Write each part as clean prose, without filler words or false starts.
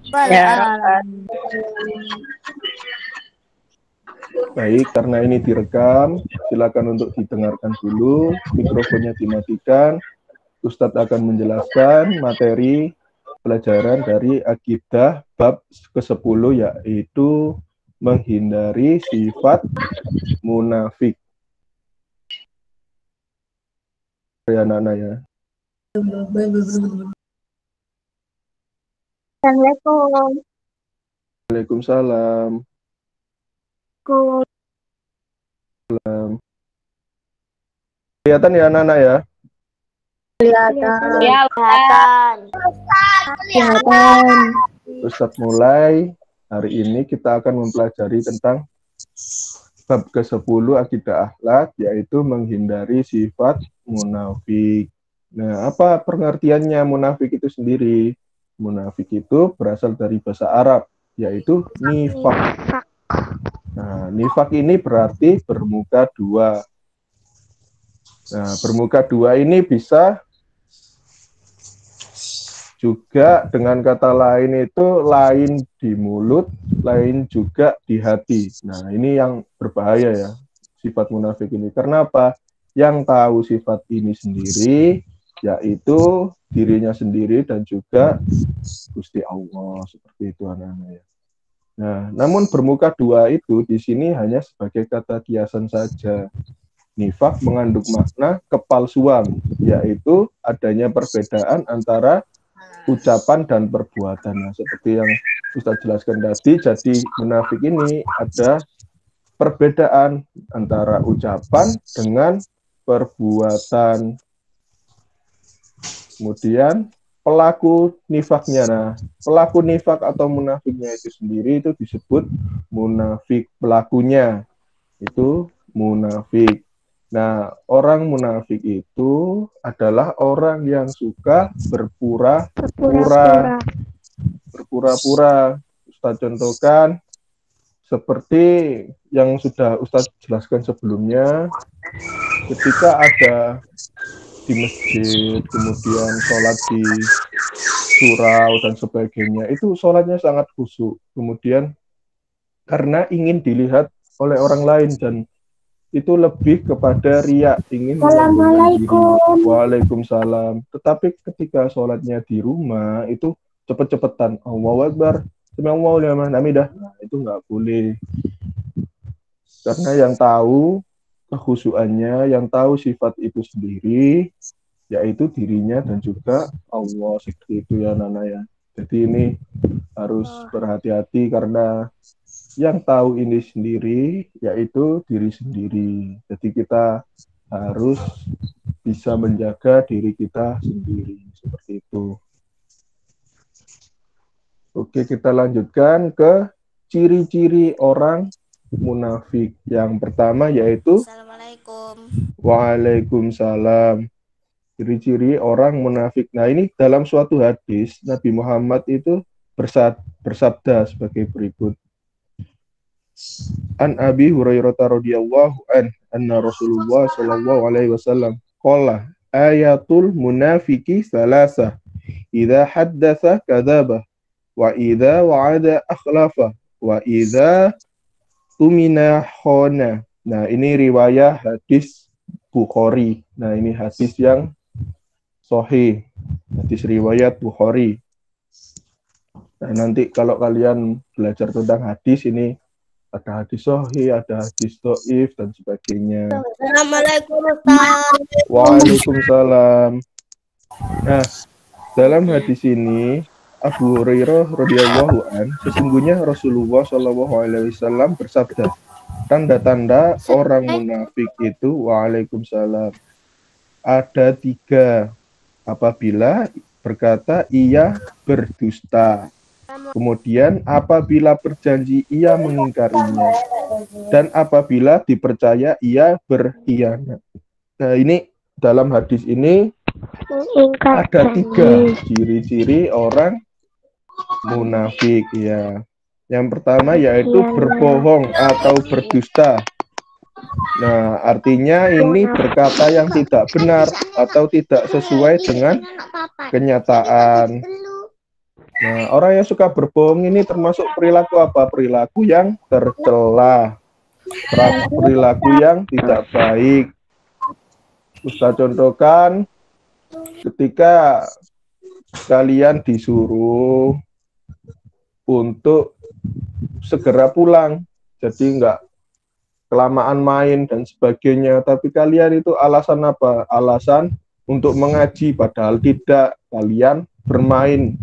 Ya, Baik, karena ini direkam, silakan untuk didengarkan dulu, mikrofonnya dimatikan. Ustadz akan menjelaskan materi pelajaran dari akidah bab ke-10, yaitu menghindari sifat munafik. Ya, anak-anak ya. Assalamualaikum. Waalaikumsalam. Kelihatan ya anak-anak ya? Kelihatan. Ya, Kelihatan. Ustadz mulai. Hari ini kita akan mempelajari tentang bab ke-10 akidah akhlak, yaitu menghindari sifat munafik. Nah, apa pengertiannya munafik itu sendiri? Munafik itu berasal dari bahasa Arab, yaitu nifak. Nah, nifak ini berarti bermuka dua. Nah, bermuka dua ini bisa juga dengan kata lain itu lain di mulut, lain juga di hati. Nah, ini yang berbahaya ya, sifat munafik ini. Karena apa? Yang tahu sifat ini sendiri, yaitu dirinya sendiri dan juga Gusti Allah. Seperti itu anak-anak ya. Nah, namun bermuka dua itu di sini hanya sebagai kata kiasan saja. Nifak mengandung makna kepalsuan, yaitu adanya perbedaan antara ucapan dan perbuatan. Nah, seperti yang Ustaz jelaskan tadi, jadi munafik ini ada perbedaan antara ucapan dengan perbuatan. Kemudian pelaku nifaknya. Nah, pelaku nifak atau munafiknya itu sendiri itu disebut munafik. Pelakunya itu munafik. Nah, orang munafik itu adalah orang yang suka berpura-pura. Berpura-pura. Ustaz contohkan seperti yang sudah Ustaz jelaskan sebelumnya, ketika ada di masjid, kemudian sholat di surau dan sebagainya, itu sholatnya sangat khusyuk. Kemudian karena ingin dilihat oleh orang lain dan itu lebih kepada riya, ingin Assalamualaikum. Waalaikumsalam. Tetapi ketika sholatnya di rumah itu cepet-cepetan, Allahu Akbar, Allahu liman hamidah. Nah, itu nggak boleh. Karena yang tahu kekhusyuannya, yang tahu sifat itu sendiri, yaitu dirinya dan juga Allah. Seperti itu ya Nana ya. Jadi ini harus berhati-hati karena yang tahu ini sendiri, yaitu diri sendiri. Jadi kita harus bisa menjaga diri kita sendiri. Seperti itu. Oke, kita lanjutkan ke ciri-ciri orang munafik. Yang pertama yaitu Assalamualaikum. Waalaikumsalam. Ciri-ciri orang munafik. Nah, ini dalam suatu hadis Nabi Muhammad itu bersabda sebagai berikut. An Abi Hurairah radhiyallahu anna Rasulullah sallallahu alaihi wasallam qala ayatul munafiki salasah idza haddatsa kadzaba wa idza wa'ada akhlafa wa idza tumina khana. Nah, ini riwayat hadis Bukhari. Nah, ini hadis yang sahih. Hadis riwayat Bukhari. Nah, nanti kalau kalian belajar tentang hadis ini ada hadis sahih, ada hadis dhaif dan sebagainya. Assalamualaikum Ustaz. Waalaikumsalam. Nah, dalam hadis ini Abu Hurairah radhiyallahu an, sesungguhnya Rasulullah shallallahu alaihi wasallam bersabda, tanda-tanda orang munafik itu, Waalaikumsalam, ada 3. Apabila berkata ia berdusta, kemudian apabila berjanji ia mengingkarinya, dan apabila dipercaya ia berkhianat. Nah, ini dalam hadis ini ada 3 ciri-ciri orang munafik ya. Yang pertama yaitu berbohong atau berdusta. Nah, artinya ini berkata yang tidak benar atau tidak sesuai dengan kenyataan. Nah, orang yang suka berbohong ini termasuk perilaku apa? Perilaku yang tercela, perilaku yang tidak baik. Ustaz contohkan ketika kalian disuruh untuk segera pulang, jadi nggak kelamaan main dan sebagainya, tapi kalian itu alasan apa? Alasan untuk mengaji, padahal tidak, kalian bermain.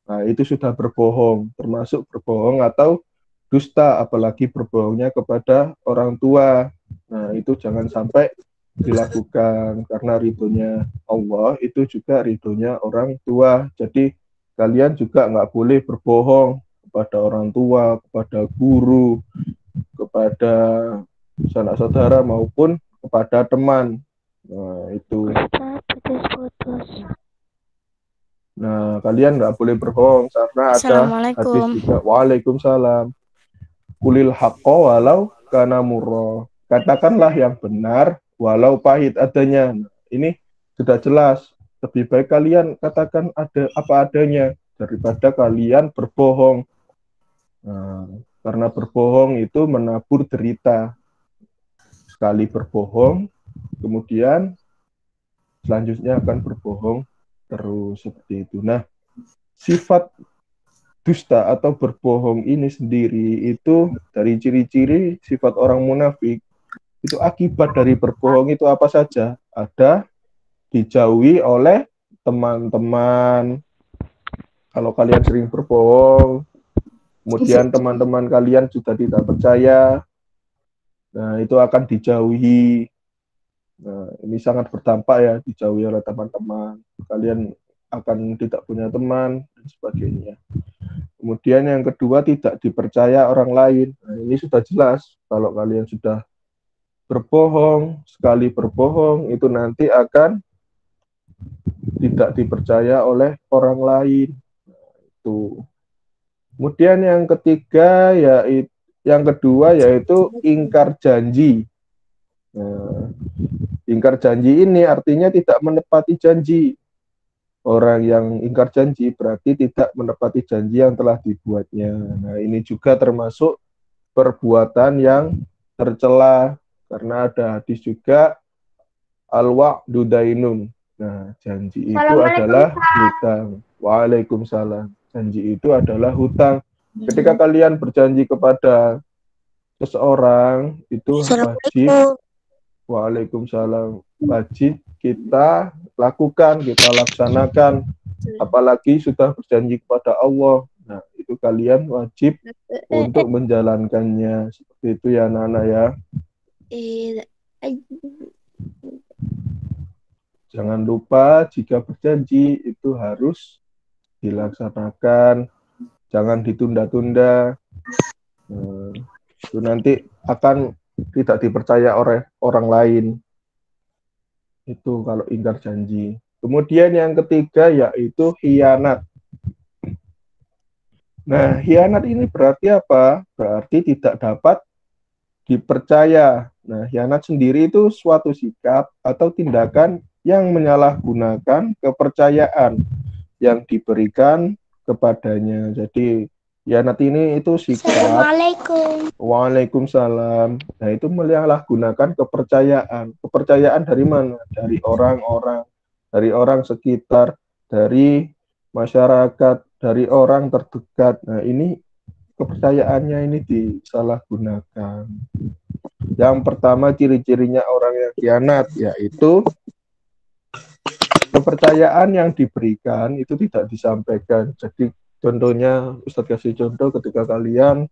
Nah, itu sudah berbohong, termasuk berbohong atau dusta, apalagi berbohongnya kepada orang tua. Nah, itu jangan sampai dilakukan, karena ridhonya Allah itu juga ridhonya orang tua. Jadi kalian juga nggak boleh berbohong kepada orang tua, kepada guru, kepada sanak saudara maupun kepada teman. Nah, itu. Nah, kalian nggak boleh berbohong karena ada hadis Assalamualaikum. juga. Waalaikumsalam. Kulil haqqo walau kana murra. Katakanlah yang benar walau pahit adanya. Nah, ini sudah jelas. Lebih baik kalian katakan ada apa adanya daripada kalian berbohong. Nah, karena berbohong itu menabur derita. Sekali berbohong, kemudian selanjutnya akan berbohong terus seperti itu. Nah, sifat dusta atau berbohong ini sendiri itu dari ciri-ciri sifat orang munafik. Itu akibat dari berbohong itu apa saja? Ada dijauhi oleh teman-teman. Kalau kalian sering berbohong, kemudian teman-teman kalian sudah tidak percaya, nah itu akan dijauhi. Nah, ini sangat berdampak ya, dijauhi oleh teman-teman. Kalian akan tidak punya teman dan sebagainya. Kemudian yang kedua, tidak dipercaya orang lain. Nah, ini sudah jelas. Kalau kalian sudah berbohong, sekali berbohong, itu nanti akan tidak dipercaya oleh orang lain. Nah, itu. Kemudian yang ketiga, yang kedua yaitu ingkar janji. Nah, ingkar janji ini artinya tidak menepati janji. Orang yang ingkar janji berarti tidak menepati janji yang telah dibuatnya. Nah, ini juga termasuk perbuatan yang tercela, karena ada hadis juga al-wa'du dainun. Nah, janji itu adalah hutang. Waalaikumsalam. Janji itu adalah hutang. Ketika kalian berjanji kepada seseorang, itu wajib. Waalaikumsalam. Wajib kita lakukan, kita laksanakan. Apalagi sudah berjanji kepada Allah. Nah, itu kalian wajib untuk menjalankannya. Seperti itu ya, Nana ya. Jangan lupa jika berjanji itu harus dilaksanakan. Jangan ditunda-tunda. Itu nanti akan tidak dipercaya oleh orang lain. Itu kalau ingkar janji. Kemudian yang ketiga yaitu khianat. Nah, khianat ini berarti apa? Berarti tidak dapat dipercaya. Nah, khianat sendiri itu suatu sikap atau tindakan yang menyalahgunakan kepercayaan yang diberikan kepadanya. Jadi, khianat ini itu sikap. Assalamualaikum. Waalaikumsalam. Nah, itu menyalahgunakan kepercayaan. Kepercayaan dari mana? Dari orang-orang, dari orang sekitar, dari masyarakat, dari orang terdekat. Nah, ini kepercayaannya ini disalahgunakan. Yang pertama ciri-cirinya orang yang khianat yaitu kepercayaan yang diberikan itu tidak disampaikan. Jadi contohnya Ustadz kasih contoh ketika kalian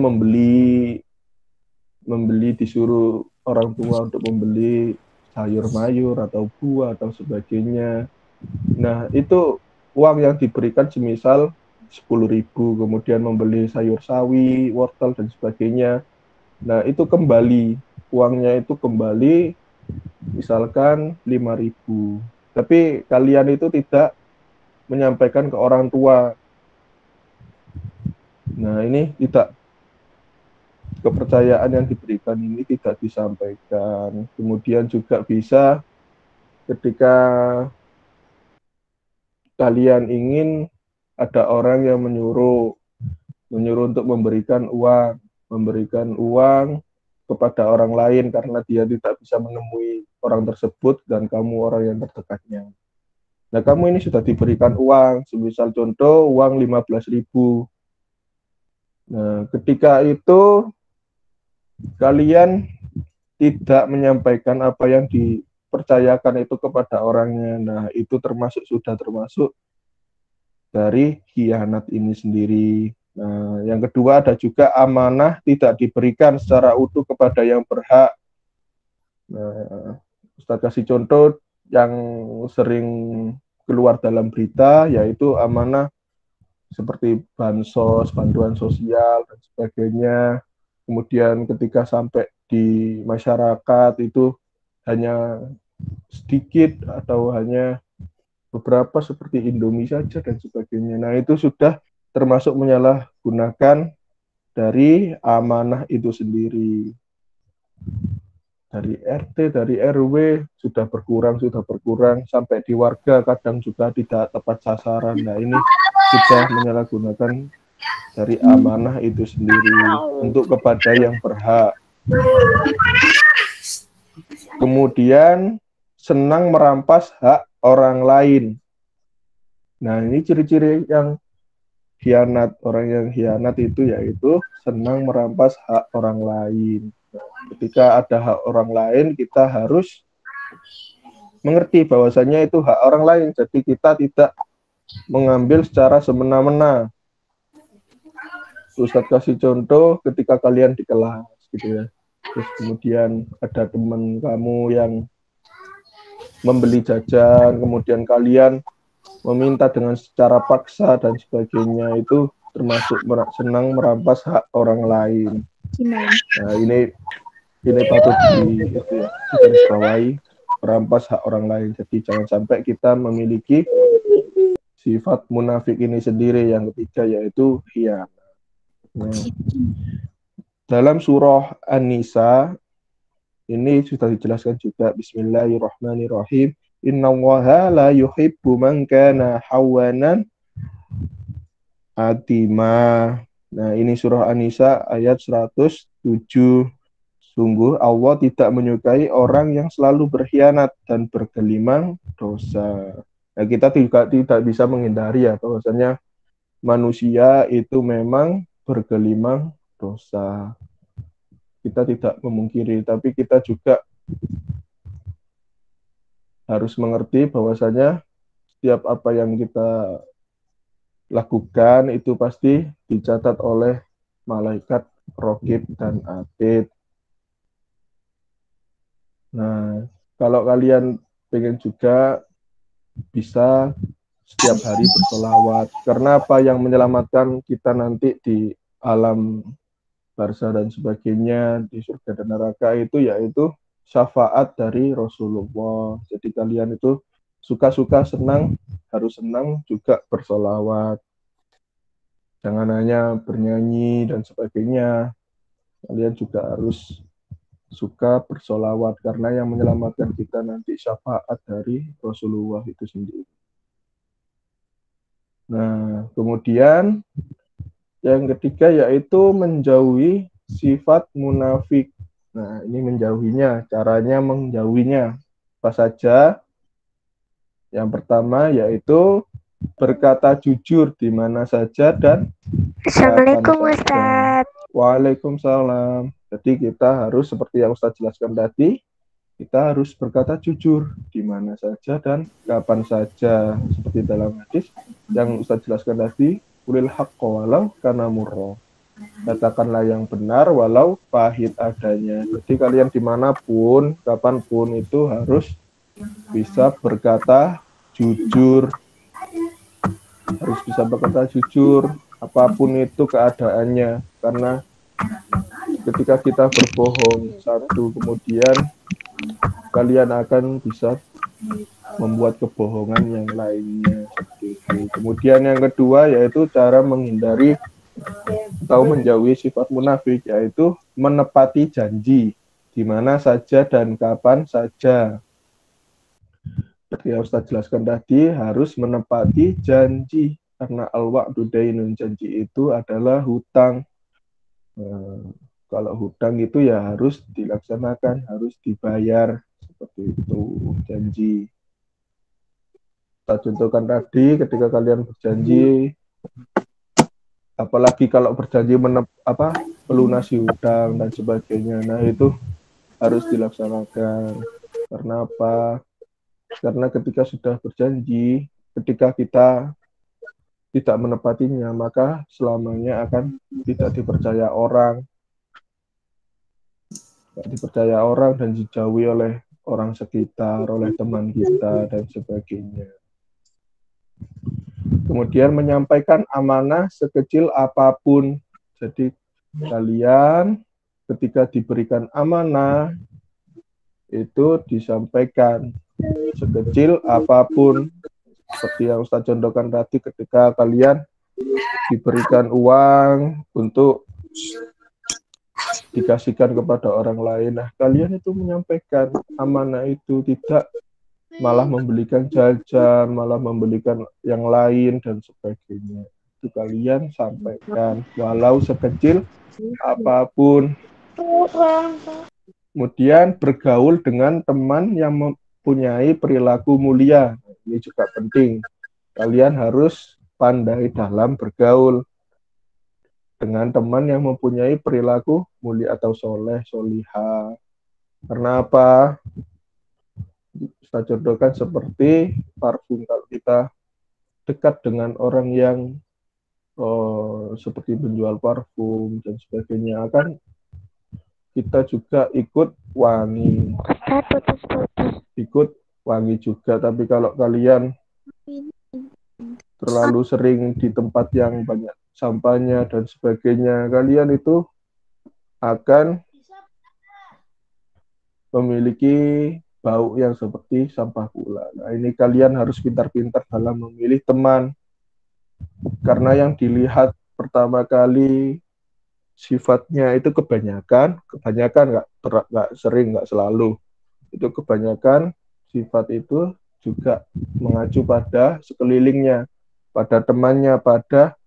membeli disuruh orang tua untuk membeli sayur mayur atau buah atau sebagainya. Nah, itu uang yang diberikan semisal 10.000, kemudian membeli sayur sawi, wortel dan sebagainya. Nah, itu kembali, uangnya itu kembali misalkan 5.000. Tapi kalian itu tidak menyampaikan ke orang tua. Nah, ini tidak, kepercayaan yang diberikan ini tidak disampaikan. Kemudian juga bisa ketika kalian ingin ada orang yang menyuruh untuk memberikan uang kepada orang lain karena dia tidak bisa menemui orang tersebut dan kamu orang yang terdekatnya. Nah, kamu ini sudah diberikan uang, semisal contoh uang 15.000. Nah, ketika itu kalian tidak menyampaikan apa yang dipercayakan itu kepada orangnya. Nah, itu sudah termasuk dari khianat ini sendiri. Nah, yang kedua ada juga amanah tidak diberikan secara utuh kepada yang berhak. Nah, Ustadz kasih contoh yang sering keluar dalam berita, yaitu amanah seperti bansos, bantuan sosial, dan sebagainya. Kemudian ketika sampai di masyarakat itu hanya sedikit atau hanya beberapa seperti Indomie saja dan sebagainya. Nah, itu sudah termasuk menyalahgunakan dari amanah itu sendiri. Dari RT, dari RW sudah berkurang, sampai di warga kadang juga tidak tepat sasaran. Nah, ini sudah menyalahgunakan dari amanah itu sendiri untuk kepada yang berhak. Kemudian senang merampas hak orang lain. Nah, ini ciri-ciri yang khianat. Orang yang khianat itu yaitu senang merampas hak orang lain. Ketika ada hak orang lain, kita harus mengerti bahwasanya itu hak orang lain. Jadi kita tidak mengambil secara semena-mena. Ustadz kasih contoh ketika kalian di kelas gitu ya. Terus kemudian ada teman kamu yang membeli jajan, kemudian kalian meminta dengan secara paksa dan sebagainya, itu termasuk senang merampas hak orang lain. Nah, ini patut digarisbawahi, merampas hak orang lain. Jadi jangan sampai kita memiliki sifat munafik ini sendiri. Yang ketiga yaitu khianat. Nah, dalam surah An-Nisa ini sudah dijelaskan juga, Bismillahirrahmanirrahim. Innallaha la yuhibbu man kana hawanan atima. Nah, ini surah An-Nisa ayat 107. Sungguh Allah tidak menyukai orang yang selalu berkhianat dan bergelimang dosa. Nah, kita juga tidak bisa menghindari ya bahwasanya manusia itu memang bergelimang dosa. Kita tidak memungkiri, tapi kita juga harus mengerti bahwasanya setiap apa yang kita lakukan itu pasti dicatat oleh malaikat Raqib dan Atid. Nah, kalau kalian pengen juga bisa setiap hari bersolawat. Karena apa yang menyelamatkan kita nanti di alam barzah dan sebagainya, di surga dan neraka itu yaitu syafaat dari Rasulullah. Jadi kalian itu suka-suka senang, harus senang juga bersolawat. Jangan hanya bernyanyi dan sebagainya. Kalian juga harus suka bersolawat karena yang menyelamatkan kita nanti syafaat dari Rasulullah itu sendiri. Nah, kemudian yang ketiga yaitu menjauhi sifat munafik. Nah, ini menjauhinya, caranya menjauhinya apa saja? Yang pertama yaitu berkata jujur di mana saja dan Assalamualaikum Ustaz. Waalaikumsalam. Jadi kita harus seperti yang Ustaz jelaskan tadi, kita harus berkata jujur di mana saja dan kapan saja. Seperti dalam hadis yang Ustaz jelaskan tadi, qulil haqqo walau kana murra. Katakanlah yang benar walau pahit adanya. Jadi kalian dimanapun, kapanpun itu harus bisa berkata jujur. Harus bisa berkata jujur, apapun itu keadaannya. Karena ketika kita berbohong satu, kemudian kalian akan bisa membuat kebohongan yang lainnya. Kemudian yang kedua yaitu cara menghindari atau menjauhi sifat munafik, yaitu menepati janji di mana saja dan kapan saja. Seperti yang Ustaz jelaskan tadi, harus menepati janji. Karena al-wa'du dainun, janji itu adalah hutang. Kalau hutang itu ya harus dilaksanakan, harus dibayar. Seperti itu, janji. Kita contohkan tadi, ketika kalian berjanji, apalagi kalau berjanji melunasi hutang dan sebagainya, nah itu harus dilaksanakan. Karena apa? Karena ketika sudah berjanji, ketika kita tidak menepatinya, maka selamanya akan tidak dipercaya orang. Tidak dipercaya orang dan dijauhi oleh orang sekitar, oleh teman kita, dan sebagainya. Kemudian menyampaikan amanah sekecil apapun. Jadi kalian ketika diberikan amanah, itu disampaikan sekecil apapun. Seperti yang Ustaz contohkan tadi, ketika kalian diberikan uang untuk dikasihkan kepada orang lain, nah kalian itu menyampaikan amanah itu, tidak malah membelikan jajan, malah membelikan yang lain dan sebagainya. Itu kalian sampaikan, walau sekecil apapun. Kemudian bergaul dengan teman yang mempunyai perilaku mulia. Ini juga penting. Kalian harus pandai dalam bergaul dengan teman yang mempunyai perilaku mulia atau soleh, solihah. Karena apa? Kita contohkan seperti parfum. Kalau kita dekat dengan orang yang seperti penjual parfum dan sebagainya, akan kita juga ikut wangi. Ikut wangi juga. Tapi kalau kalian terlalu sering di tempat yang banyak sampahnya dan sebagainya, kalian itu akan memiliki bau yang seperti sampah pula. Nah, ini kalian harus pintar-pintar dalam memilih teman. Karena yang dilihat pertama kali sifatnya itu kebanyakan nggak sering, nggak selalu. Itu kebanyakan sifat itu juga mengacu pada sekelilingnya, pada temannya, pada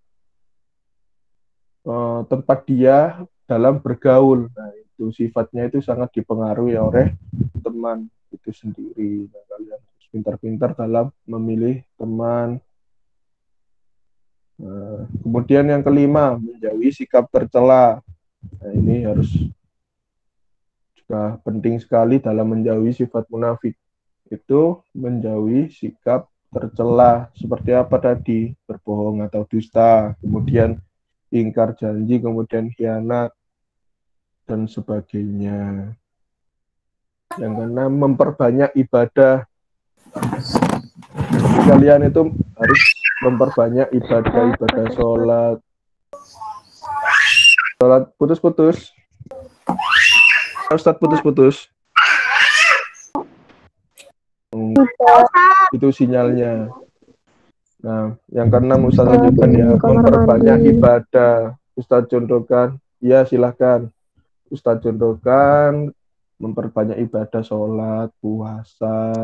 tempat dia dalam bergaul. Nah, itu sifatnya itu sangat dipengaruhi oleh teman itu sendiri. Nah, kalian harus pintar-pintar dalam memilih teman. Nah, kemudian yang kelima, menjauhi sikap tercela. Nah, ini harus juga penting sekali dalam menjauhi sifat munafik. Itu menjauhi sikap tercela. Seperti apa tadi? Berbohong atau dusta, kemudian ingkar janji, kemudian khianat, dan sebagainya. Yang keenam, memperbanyak ibadah. Kalian itu harus memperbanyak ibadah sholat. Sholat putus-putus. Ustaz putus-putus. Itu sinyalnya. Nah, yang keenam Ustaz lanjutkan ya, memperbanyak ibadah. Ustaz contohkan, ya silahkan. Ustaz contohkan memperbanyak ibadah sholat, puasa,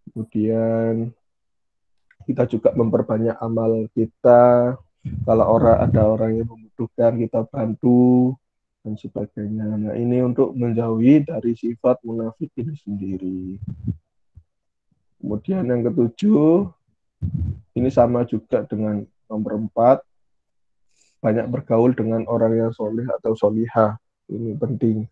kemudian kita juga memperbanyak amal kita. Kalau ada orang yang membutuhkan, kita bantu dan sebagainya. Nah, ini untuk menjauhi dari sifat munafik ini sendiri. Kemudian yang ketujuh, ini sama juga dengan nomor 4, banyak bergaul dengan orang yang soleh atau solihah. Ini penting.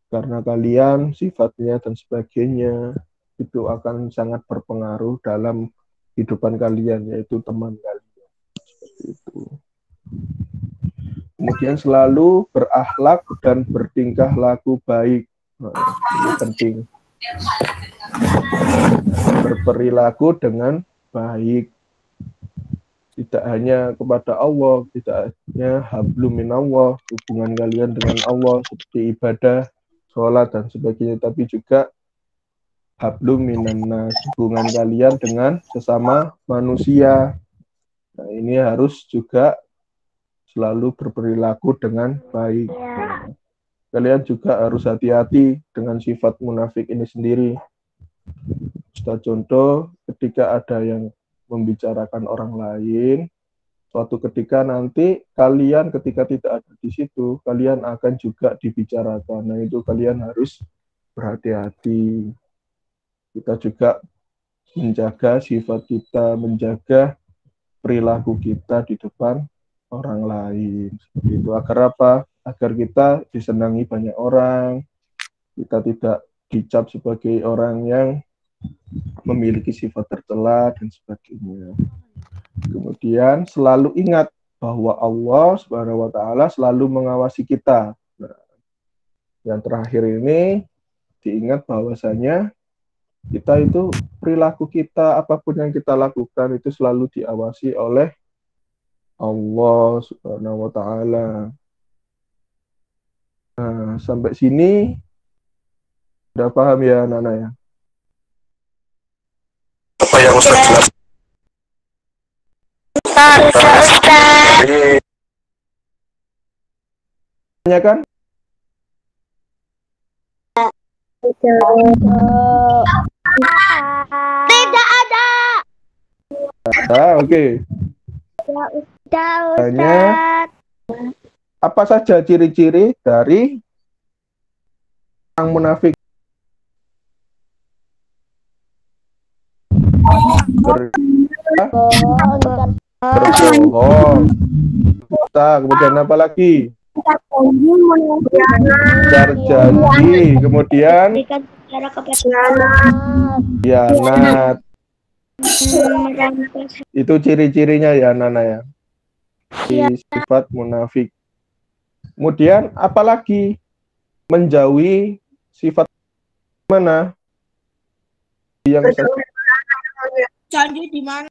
Karena kalian sifatnya dan sebagainya itu akan sangat berpengaruh dalam kehidupan kalian, yaitu teman kalian. Seperti itu. Kemudian selalu berakhlak dan bertingkah laku baik. Nah, ini penting. Berperilaku dengan baik. Tidak hanya kepada Allah, tidak hanya hablum minallah, hubungan kalian dengan Allah seperti ibadah, sholat, dan sebagainya, tapi juga hablum minannas, hubungan kalian dengan sesama manusia. Nah, ini harus juga selalu berperilaku dengan baik. Kalian juga harus hati-hati dengan sifat munafik ini sendiri. Ustaz contoh ketika ada yang membicarakan orang lain, suatu ketika nanti kalian ketika tidak ada di situ, kalian akan juga dibicarakan. Nah, itu kalian harus berhati-hati. Kita juga menjaga sifat kita, menjaga perilaku kita di depan orang lain. Seperti itu. Agar apa? Agar kita disenangi banyak orang, kita tidak dicap sebagai orang yang memiliki sifat tercela dan sebagainya. Kemudian selalu ingat bahwa Allah Subhanahu wa taala selalu mengawasi kita. Nah, yang terakhir ini diingat bahwasanya kita itu perilaku kita apapun yang kita lakukan itu selalu diawasi oleh Allah Subhanahu wa taala. Nah, sampai sini udah paham ya Nana ya? Apa yang Ustaz jelas? Ustaz. Tanya kan? Tidak ada. Oke. Tanya, apa saja ciri-ciri dari orang munafik? Berbohong. Kemudian apa lagi? Berjanji. Kemudian khianat. Itu ciri-cirinya ya Nana ya. Sifat munafik. Kemudian apalagi menjauhi sifat mana? Yang Janji di mana?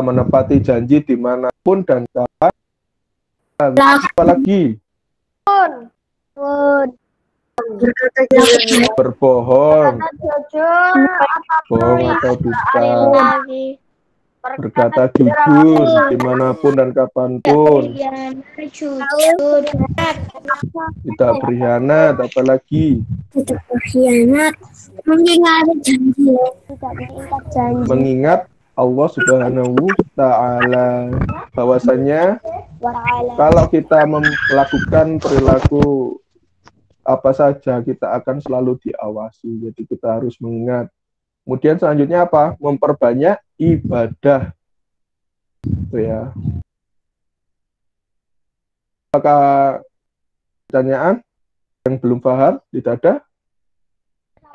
menepati janji dimanapun dan kapan. Apalagi berbohong, bohong atau dusta, berkata jujur dimanapun dan kapanpun, tidak berkhianat, apalagi mengingat Allah Subhanahu wa taala, bahwasanya kalau kita melakukan perilaku apa saja kita akan selalu diawasi. Jadi kita harus mengingat. Kemudian selanjutnya apa? Memperbanyak ibadah. Itu ya. Apakah pertanyaan yang belum paham? Tidak ada?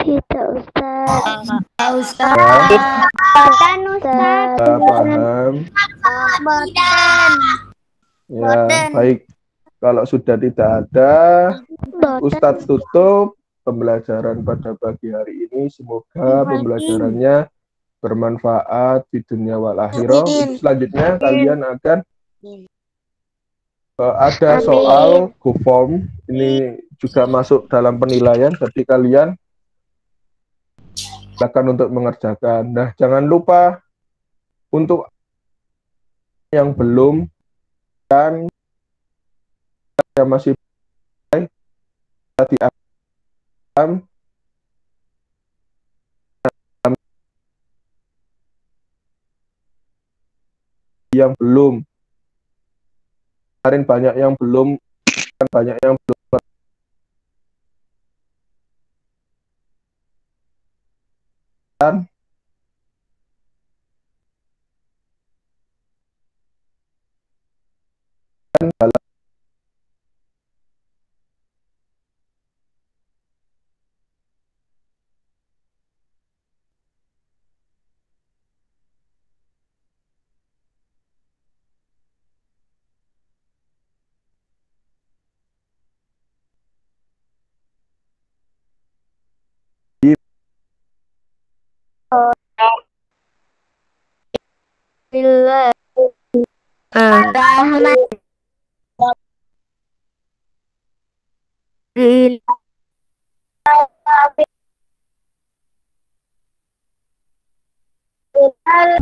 Tidak, Ustaz. Paham. Ya, baik. Kalau sudah tidak ada, Ustadz tutup pembelajaran pada pagi hari ini. Semoga pembelajarannya bermanfaat di dunia wal akhirah. Selanjutnya kalian akan ada soal go form. Ini juga masuk dalam penilaian. Jadi kalian silakan untuk mengerjakan. Nah, jangan lupa untuk yang belum dan yang masih tadi yang belum, kemarin banyak yang belum, dan dalam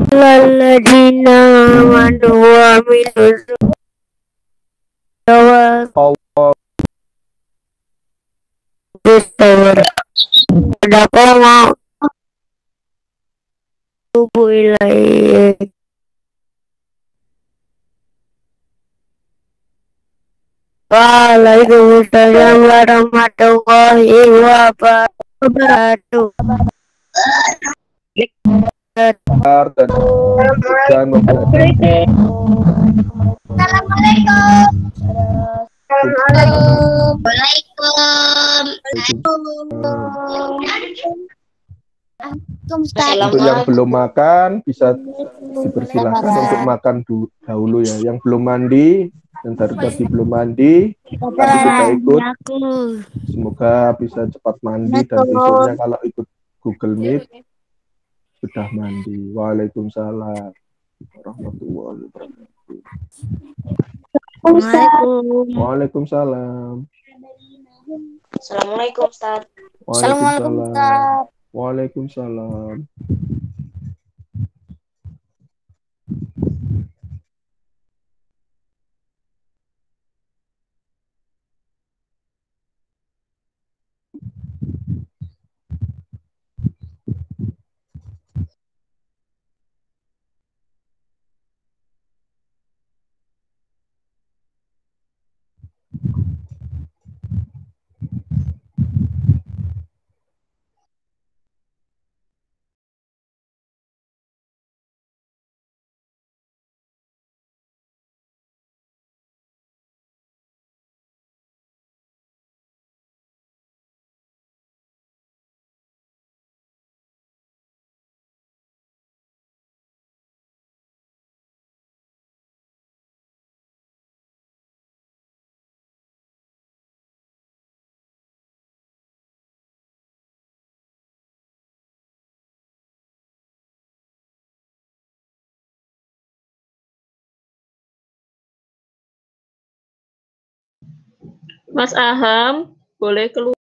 Walladzina amanu wa amilus solihati. Ada atubu ilaih. Waalaikumsalam warahmatullahi wabarakatuh. Dan jangan memperhatikan. Assalamualaikum. Untuk yang belum makan bisa dipersilahkan untuk makan dahulu ya. Yang belum mandi dan dari tadi belum mandi, nanti kita ikut. Semoga bisa cepat mandi dan besoknya kalau ikut Google Meet sudah mandi. Waalaikumsalam warahmatullahi wabarakatuh. Waalaikumsalam. Assalamualaikum Ustaz. Waalaikumsalam. Waalaikumsalam. Mas Aham, boleh keluar.